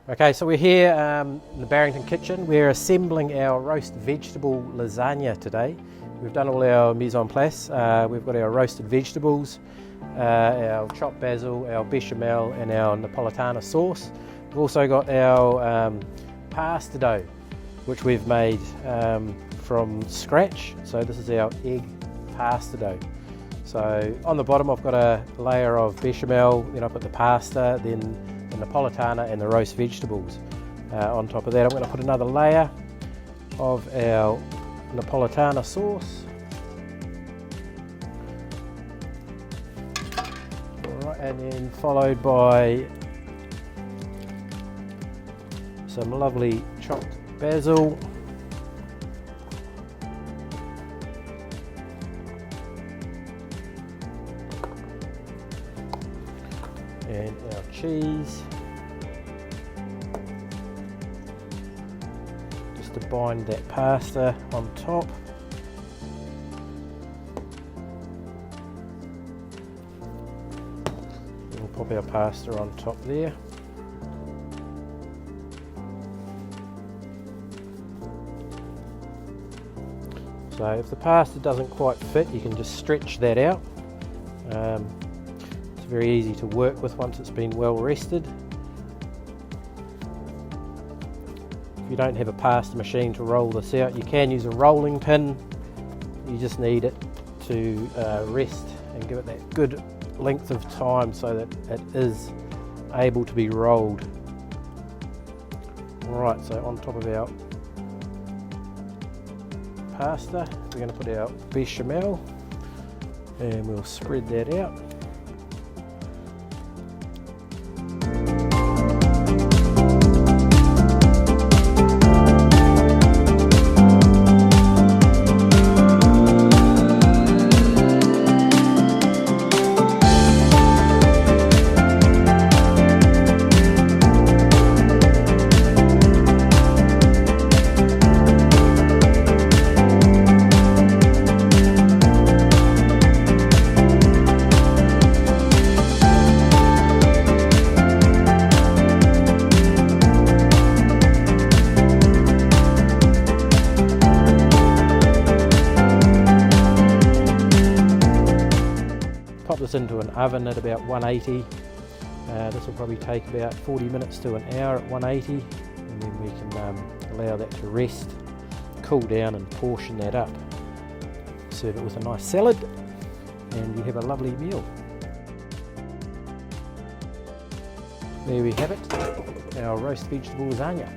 Okay, so we're here in the Barrington kitchen. We're assembling our roast vegetable lasagna today. We've done all our mise en place. We've got our roasted vegetables, our chopped basil, our bechamel and our Napolitana sauce. We've also got our pasta dough, which we've made from scratch. So this is our egg pasta dough. So on the bottom I've got a layer of bechamel, then I put the pasta, then the Napolitana and the roast vegetables. On top of that I'm going to put another layer of our Napolitana sauce. Alright, and then followed by some lovely chopped basil. And our cheese, just to bind that pasta on top. We'll pop our pasta on top there. So if the pasta doesn't quite fit, you can just stretch that out. Very easy to work with once it's been well rested. If you don't have a pasta machine to roll this out, you can use a rolling pin. You just need it to rest and give it that good length of time so that it is able to be rolled. Alright, so on top of our pasta we're going to put our bechamel and we'll spread that out. Pop this into an oven at about 180. This will probably take about 40 minutes to an hour at 180, and then we can allow that to rest, cool down and portion that up. Serve it with a nice salad and you have a lovely meal. There we have it, our roast vegetable lasagna.